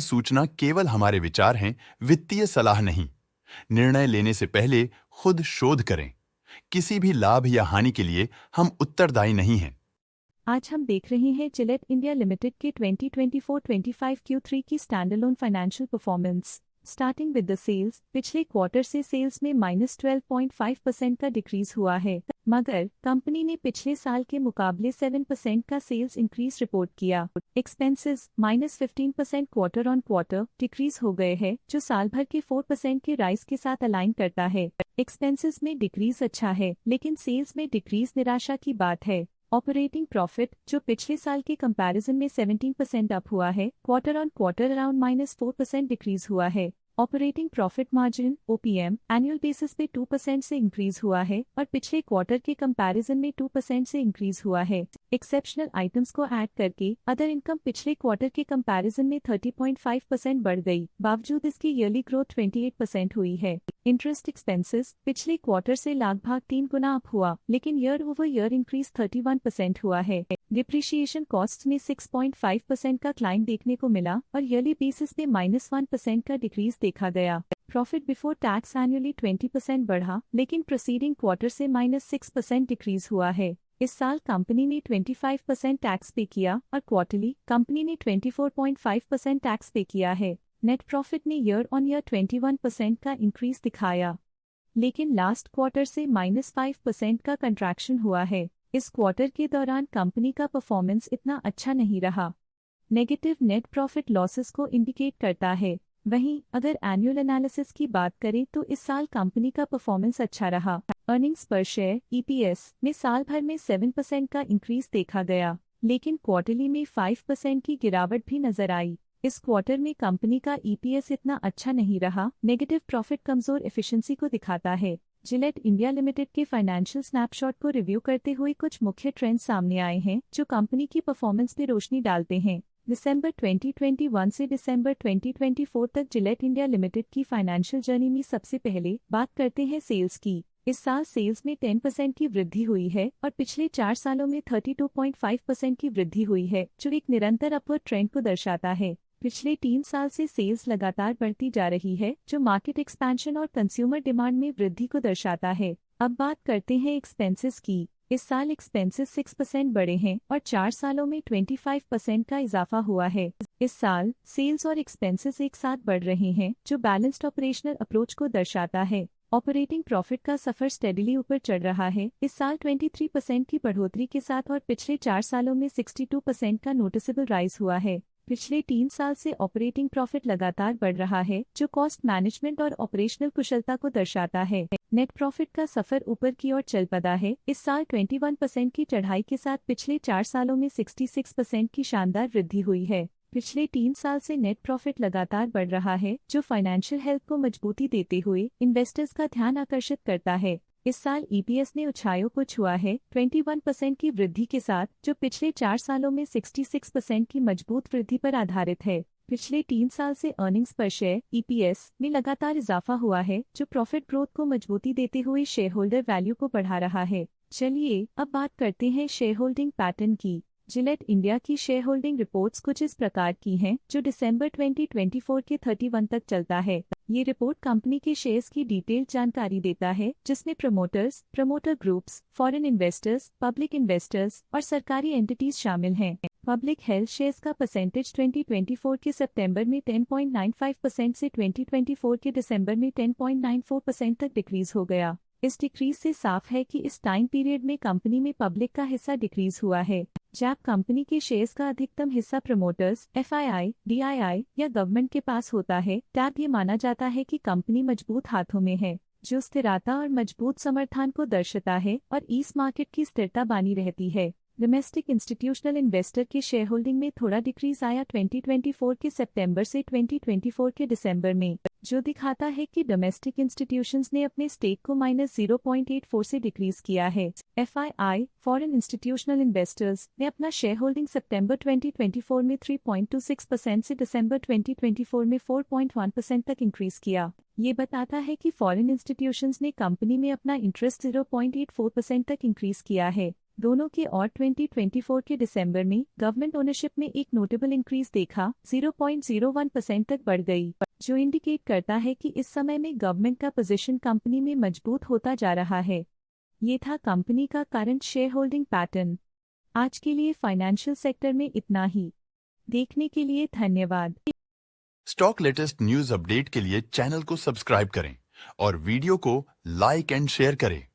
सूचना केवल हमारे विचार हैं, वित्तीय सलाह नहीं। निर्णय लेने से पहले खुद शोध करें। किसी भी लाभ या हानि के लिए हम उत्तरदायी नहीं हैं। आज हम देख रहे हैं जिलेट इंडिया लिमिटेड के 2024-25 Q3 की standalone financial performance. Starting with the sales, पिछले क्वार्टर से सेल्स में -12.5% का डिक्रीज हुआ है, मगर कंपनी ने पिछले साल के मुकाबले 7% का सेल्स इंक्रीज रिपोर्ट किया। Expenses -15% quarter on quarter decrease हो गए हैं, जो साल भर के 4% के राइज के साथ अलाइन करता है। एक्सपेंसेस में डिक्रीज अच्छा है, लेकिन सेल्स में डिक्रीज निराशा की बात है। ऑपरेटिंग प्रॉफिट, जो पिछले साल के कंपैरिजन में 17% अप हुआ है, quarter on quarter around -4% decrease हुआ है। Operating profit margin OPM annual basis पे 2% से इंक्रीज हुआ है और पिछले क्वार्टर के कंपैरिजन में 2% से इंक्रीज हुआ है। एक्सेप्शनल आइटम्स को ऐड करके अदर इनकम पिछले क्वार्टर के कंपैरिजन में 30.5% बढ़ गई, बावजूद इसकी ईयरली ग्रोथ 28% हुई है। इंटरेस्ट एक्सपेंसेस पिछले क्वार्टर से लगभग 3 गुना अप हुआ, लेकिन ईयर ओवर ईयर इंक्रीज 31% हुआ है। डिप्रिशिएशन कॉस्ट में 6.5% का क्लाइम देखने को मिला और ईयरली बेसिस पे -1% का डिक्रीज देखा गया। प्रॉफिट बिफोर टैक्स एनुअली 20% बढ़ा, लेकिन प्रोसीडिंग क्वार्टर से -6% डिक्रीज हुआ है। इस साल कंपनी ने 25% टैक्स पे किया और क्वार्टरली कंपनी ने 24.5% टैक्स पे किया है। नेट प्रॉफिट ने ईयर ऑन ईयर 21% का इंक्रीज दिखाया, लेकिन लास्ट क्वार्टर से -5% का कंट्रैक्शन हुआ है। इस क्वार्टर के दौरान कंपनी का परफॉर्मेंस इतना अच्छा नहीं रहा। नेगेटिव नेट प्रॉफिट लॉसेस को इंडिकेट करता है। वहीं अगर एनुअल एनालिसिस की बात करें तो इस साल कंपनी का परफॉर्मेंस अच्छा रहा। अर्निंग्स पर शेयर EPS में साल भर में 7% का इंक्रीज देखा गया, लेकिन क्वार्टरली में 5% की गिरावट भी नजर आई। इस क्वार्टर में कंपनी का EPS इतना अच्छा नहीं रहा। नेगेटिव प्रॉफिट कमजोर एफिशिएंसी को दिखाता है। जिलेट इंडिया लिमिटेड के फाइनेंशियल स्नैपशॉट को रिव्यू करते हुए कुछ मुख्य ट्रेंड्स सामने आए हैं, जो कंपनी की परफॉर्मेंस पर रोशनी डालते हैं। दिसंबर 2021 से दिसंबर 2024 तक जिलेट इंडिया लिमिटेड की फाइनेंशियल जर्नी में सबसे पहले बात करते हैं सेल्स की। इस साल सेल्स में 10% की वृद्धि हुई है और पिछले 4 सालों में 32.5% की वृद्धि हुई है, जो एक निरंतर अपवर्ड ट्रेंड को दर्शाता है। पिछले 3 साल से सेल्स लगातार बढ़ती जा रही है, जो मार्केट एक्सपेंशन और कंज्यूमर डिमांड में वृद्धि को दर्शाता है। अब बात करते हैं एक्सपेंसेस की। इस साल एक्सपेंसेस 6% बढ़े हैं और 4 सालों में 25% का इजाफा हुआ है। इस साल सेल्स और एक्सपेंसेस एक साथ बढ़ रहे हैं, जो बैलेंस्ड ऑपरेशनल अप्रोच को दर्शाता है। ऑपरेटिंग प्रॉफिट का सफर स्टेडिली ऊपर चढ़ रहा है, इस साल 23% की बढ़ोतरी के साथ और पिछले 4 सालों में 62% का नोटिसेबल राइज हुआ है। पिछले 3 साल से ऑपरेटिंग प्रॉफिट लगातार बढ़ रहा है, जो कॉस्ट मैनेजमेंट और ऑपरेशनल कुशलता को दर्शाता है। नेट प्रॉफिट का सफर ऊपर की ओर चल पड़ा है, इस साल 21% की चढ़ाई के साथ पिछले 4 सालों में 66% की शानदार वृद्धि हुई है। पिछले 3 साल से नेट प्रॉफिट लगातार बढ़ रहा है, जो फाइनेंशियल हेल्थ को मजबूती देते हुए इन्वेस्टर्स का ध्यान आकर्षित करता है। इस साल EPS ने ऊंचाइयों को छुआ है 21% की वृद्धि के साथ, जो पिछले 4 सालों में 66% की मजबूत वृद्धि पर आधारित है। पिछले 3 साल से अर्निंग्स पर शेयर EPS में लगातार इजाफा हुआ है, जो प्रॉफिट ग्रोथ को मजबूती देते हुए शेयर होल्डर वैल्यू को बढ़ा रहा है। चलिए अब बात करते हैं शेयर होल्डिंग पैटर्न की। जिलेट इंडिया की शेयर होल्डिंग रिपोर्ट्स कुछ इस प्रकार की हैं, जो दिसंबर 2024 के 31 तक चलता है। ये रिपोर्ट कंपनी के शेयर्स की डिटेल्ड जानकारी देता है, जिसमें promoters, promoter groups, foreign investors, public investors और सरकारी एंटिटीज शामिल हैं। पब्लिक हेल्थ शेयर्स का परसेंटेज 2024 के सितंबर में 10.95% से 2024 के दिसंबर में 10.94% तक डिक्रीज हो गया। इस डिक्रीज से साफ है कि इस टाइम पीरियड में कंपनी में पब्लिक का हिस्सा डिक्रीज हुआ है। जब कंपनी के शेयर्स का अधिकतम हिस्सा प्रमोटर्स, FII, DII या गवर्नमेंट के पास होता है, तब ये माना जाता है कि कंपनी मजबूत हाथों में है, जो स्थिरता और मजबूत समर्थन को दर्शाता है और इस मार्केट की स्थिरता बनी रहती है। डोमेस्टिक इंस्टीट्यूशनल इन्वेस्टर के शेयर होल्डिंग में थोड़ा डिक्रीज आया 2024 के सितंबर से 2024 के दिसंबर में, जो दिखाता है कि डोमेस्टिक इंस्टीट्यूशंस ने अपने स्टेक को -0.84 से डिक्रीज किया है। FII, फॉरेन इंस्टीट्यूशनल इन्वेस्टर्स ने अपना शेयर होल्डिंग सितंबर 2024 में 3.26% से दिसंबर 2024 में 4.1% तक इंक्रीज किया। ये बताता है कि फॉरेन इंस्टीट्यूशंस ने कंपनी में अपना इंटरेस्ट 0.84% तक इंक्रीज किया है। दोनों के और 2024 के दिसंबर में गवर्नमेंट ओनरशिप में एक नोटेबल इंक्रीज देखा 0.01% तक बढ़ गई, जो इंडिकेट करता है कि इस समय में गवर्नमेंट का पोजीशन कंपनी में मजबूत होता जा रहा है। ये था कंपनी का करंट शेयर होल्डिंग पैटर्न। आज के लिए फाइनेंशियल सेक्टर में इतना ही। देखने के लिए धन्यवाद। स्टॉक लेटेस्ट न्यूज अपडेट के लिए चैनल को सब्सक्राइब करें और वीडियो को लाइक एंड शेयर करें।